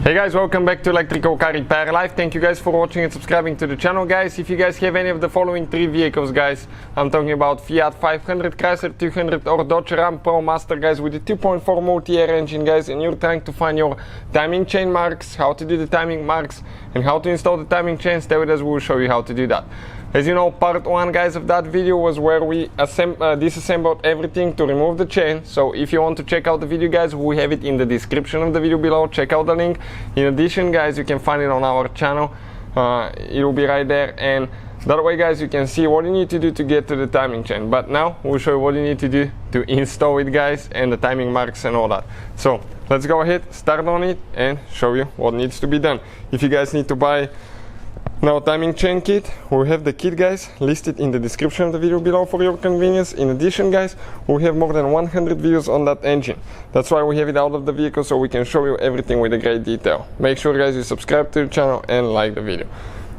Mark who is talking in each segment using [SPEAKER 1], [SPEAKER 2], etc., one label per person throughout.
[SPEAKER 1] Hey guys, welcome back to Electrical Car Repair Live. Thank you guys for watching and subscribing to the channel, guys. If you guys have any of the following three vehicles, guys, I'm talking about Fiat 500, Chrysler 200 or Dodge Ram Promaster, guys, with the 2.4 Multiair engine, guys, and you're trying to find your timing chain marks, how to do the timing marks and how to install the timing chain, stay with us, we'll show you how to do that. As you know, part 1, guys, of that video was where we disassembled everything to remove the chain. So if you want to check out the video, guys, we have it in the description of the video below. Check out the link. In addition, guys, you can find it on our channel. It will be right there, and that way, guys, you can see what you need to do to get to the timing chain. But now we'll show you what you need to do to install it, guys, and the timing marks and all that. So let's go ahead, start on it, and show you what needs to be done. If you guys need to buy now timing chain kit, we have the kit, guys, listed in the description of the video below for your convenience. In addition, guys, we have more than 100 videos on that engine. That's why we have it out of the vehicle, so we can show you everything with a great detail. Make sure, guys, you subscribe to the channel and like the video.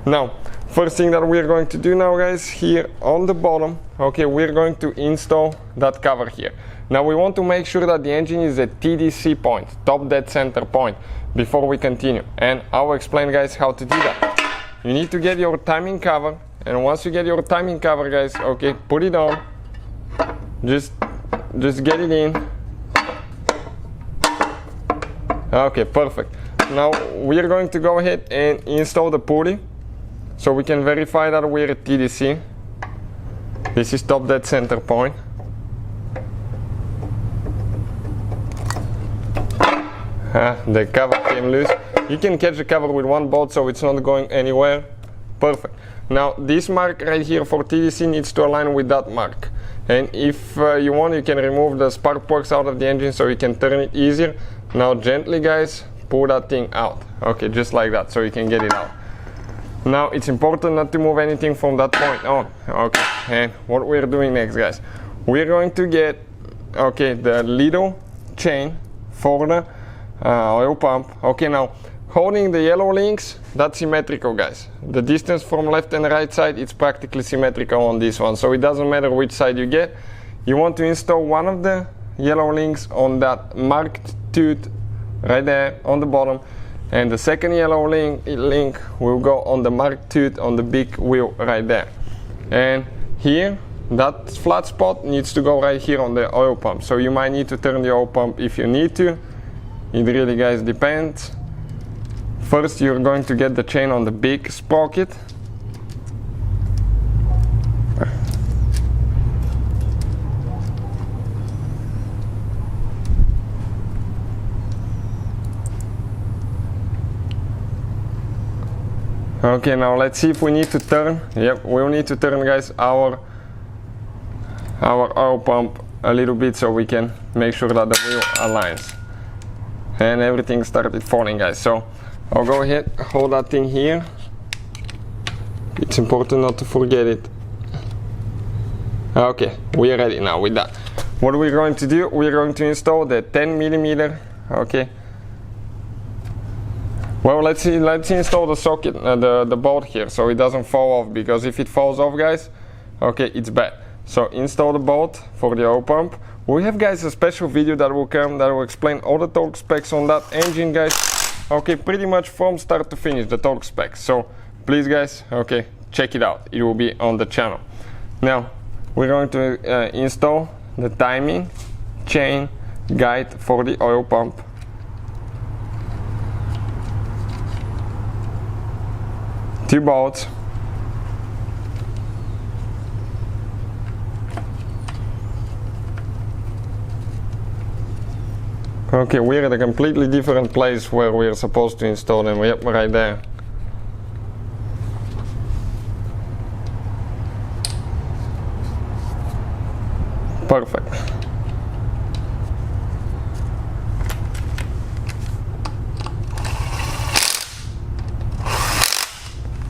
[SPEAKER 1] Now, first thing that we're going to do now, guys, here on the bottom, okay, we're going to install that cover here. Now we want to make sure that the engine is at TDC point, top dead center point, before we continue, and I'll explain, guys, how to do that. You need to get your timing cover, and once you get your timing cover, guys, okay, put it on, just get it in. Okay, perfect. Now we're going to go ahead and install the pulley so we can verify that we're at TDC. This is top dead center point. The cover came loose. You can catch the cover with one bolt, so it's not going anywhere. Perfect. Now this mark right here for TDC needs to align with that mark. And if you want, you can remove the spark plugs out of the engine so you can turn it easier. Now gently, guys, pull that thing out. Okay, just like that, so you can get it out. Now it's important not to move anything from that point on. Okay, and what we're doing next, guys, we're going to get, okay, the little chain for the oil pump. Okay, now holding the yellow links, that's symmetrical, guys. The distance from left and right side, it's practically symmetrical on this one, so it doesn't matter which side you get. You want to install one of the yellow links on that marked tooth right there on the bottom, and the second yellow link will go on the marked tooth on the big wheel right there. And here, that flat spot needs to go right here on the oil pump, so you might need to turn the oil pump if you need to. It really, guys, depends. First, you're going to get the chain on the big sprocket. Okay, now let's see if we need to turn. Yep, we'll need to turn, guys, our oil pump a little bit so we can make sure that the wheel aligns. And everything started falling, guys, so I'll go ahead, hold that thing here. It's important not to forget it. Okay, we're ready now with that. What we're going to do, we're going to install the 10mm. Okay, well, let's install the socket, the bolt here, so it doesn't fall off, because if it falls off, guys, okay, it's bad. So install the bolt for the oil pump. We have, guys, a special video that will come that will explain all the torque specs on that engine, guys. Okay, pretty much from start to finish, the torque specs. So please, guys, okay, check it out. It will be on the channel. Now we're going to install the timing chain guide for the oil pump. Two bolts. Okay, we're at a completely different place where we're supposed to install them. Yep, right there. Perfect.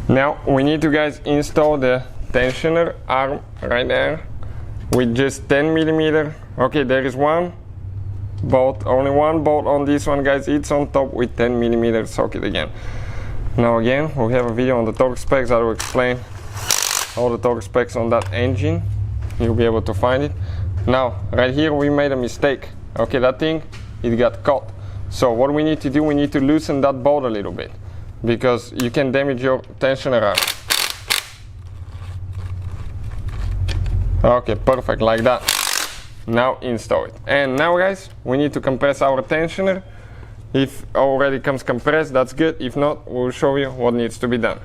[SPEAKER 1] Now we need to, guys, install the tensioner arm right there with just 10mm. Okay, there is one bolt, only one bolt on this one, guys. It's on top with 10mm socket again. Now again, we have a video on the torque specs that will explain all the torque specs on that engine. You'll be able to find it. Now right here we made a mistake. Okay, that thing, it got caught. So what we need to do, we need to loosen that bolt a little bit, because you can damage your tensioner arm. Okay, perfect, like that. Now install it. And now guys, we need to compress our tensioner. If already comes compressed, that's good. If not, we'll show you what needs to be done.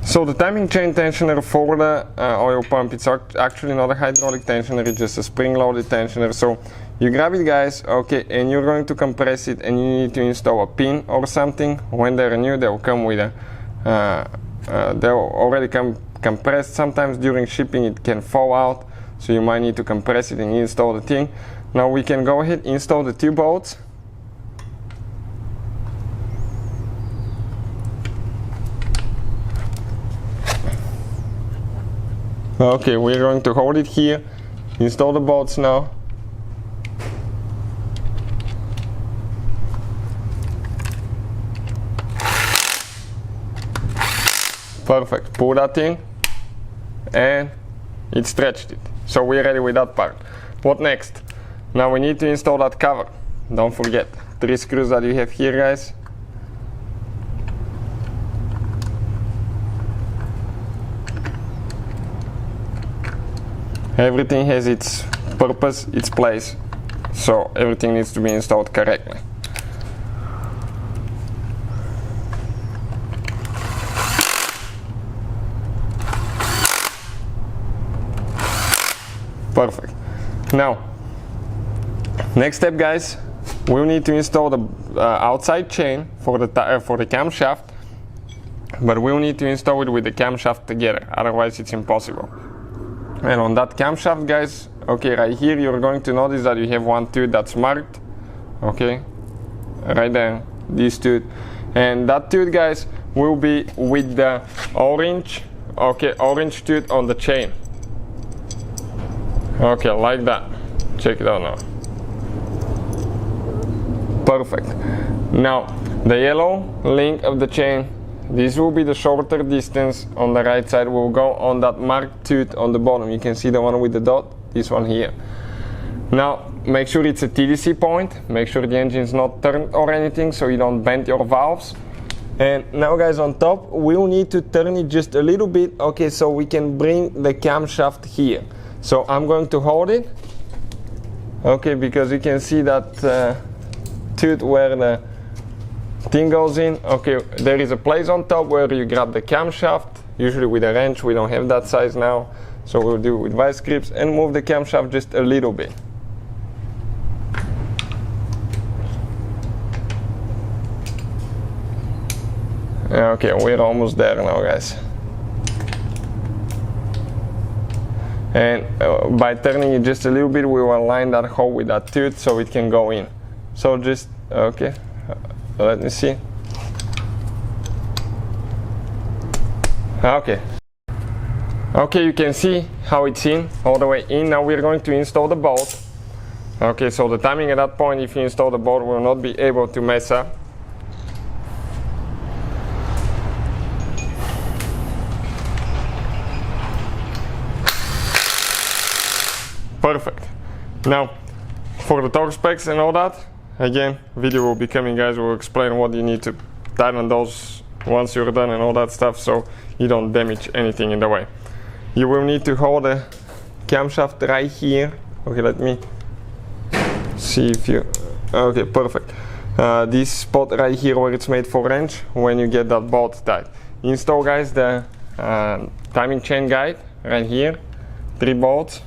[SPEAKER 1] So the timing chain tensioner for the oil pump, it's actually not a hydraulic tensioner, it's just a spring-loaded tensioner. So you grab it guys, okay, and you're going to compress it, and you need to install a pin or something. When they're new, they'll come with a, they'll already come compressed. Sometimes during shipping it can fall out, so you might need to compress it and install the thing. Now we can go ahead, install the 2 bolts. Okay, we're going to hold it here, install the bolts now. Perfect, pull that in, and it stretched it. So we're ready with that part. What next? Now we need to install that cover. Don't forget, 3 screws that you have here guys. Everything has its purpose, its place, so everything needs to be installed correctly. Perfect. Now, next step guys, we'll need to install the outside chain for the camshaft, but we'll need to install it with the camshaft together, otherwise it's impossible. And on that camshaft guys, okay, right here you're going to notice that you have one tooth that's marked, okay, right there, this tooth, and that tooth guys will be with the orange, okay, orange tooth on the chain. Okay, like that. Check it out now. Perfect. Now the yellow link of the chain, this will be the shorter distance on the right side, will go on that marked tooth on the bottom. You can see the one with the dot, this one here. Now make sure it's a TDC point, make sure the engine is not turned or anything, so you don't bend your valves. And now guys, on top we'll need to turn it just a little bit, okay, so we can bring the camshaft here. So I'm going to hold it, okay, because you can see that tooth where the thing goes in. Okay, there is a place on top where you grab the camshaft, usually with a wrench. We don't have that size now, so we'll do it with vice grips, and move the camshaft just a little bit. Okay, we're almost there now guys. And by turning it just a little bit, we will align that hole with that tooth so it can go in. So just, okay, let me see. Okay. Okay, you can see how it's in, all the way in. Now we're going to install the bolt. Okay, so the timing at that point, if you install the bolt, will not be able to mess up. Perfect. Now, for the torque specs and all that, again, video will be coming guys, we'll explain what you need to tighten those once you're done and all that stuff, so you don't damage anything in the way. You will need to hold the camshaft right here. Okay, let me see if you, okay, perfect. This spot right here where it's made for wrench, when you get that bolt tight. Install guys the timing chain guide right here, 3 bolts.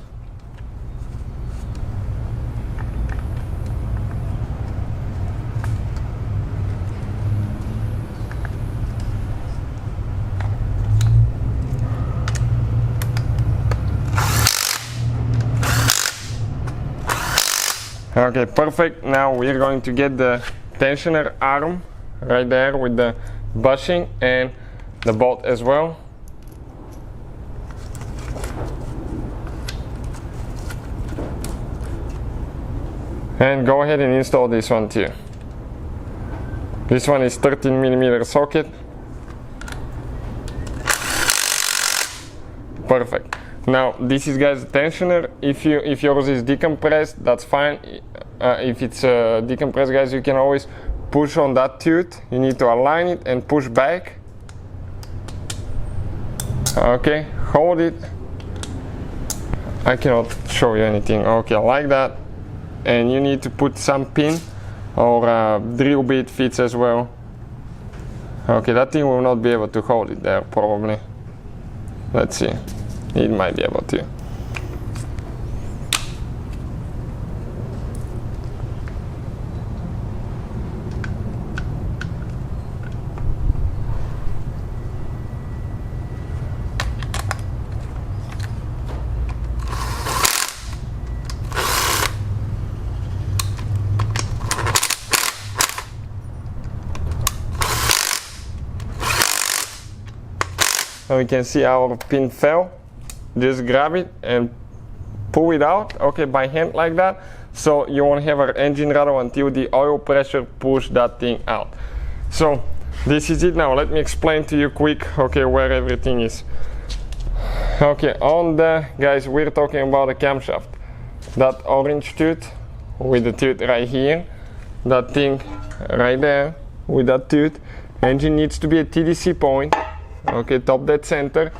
[SPEAKER 1] Okay, perfect. Now we're going to get the tensioner arm right there with the bushing and the bolt as well. And go ahead and install this one too. This one is 13mm socket. Perfect. Now this is guys the tensioner. If yours is decompressed, that's fine. if it's decompressed, guys, you can always push on that tooth. You need to align it and push back. Okay, hold it. I cannot show you anything. Okay, like that. And you need to put some pin or drill bit fits as well. Okay, that thing will not be able to hold it there probably. Let's see. It might be able to. So you can see our pin fell. Just grab it and pull it out, okay, by hand like that. So you won't have an engine rattle until the oil pressure push that thing out. So this is it now. Let me explain to you quick, okay, where everything is. Okay, on the, guys, we're talking about the camshaft. That orange tooth with the tooth right here. That thing right there with that tooth. Engine needs to be at TDC point. Okay, top dead center.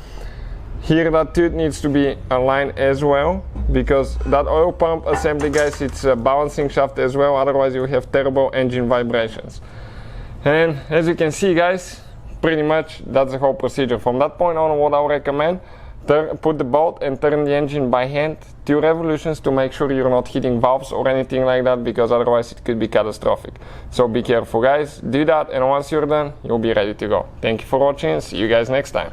[SPEAKER 1] Here that tooth needs to be aligned as well, because that oil pump assembly, guys, it's a balancing shaft as well, otherwise you have terrible engine vibrations. And as you can see, guys, pretty much that's the whole procedure. From that point on, what I would recommend, put the bolt and turn the engine by hand 2 revolutions to make sure you're not hitting valves or anything like that, because otherwise it could be catastrophic. So be careful, guys, do that, and once you're done, you'll be ready to go. Thank you for watching, see you guys next time.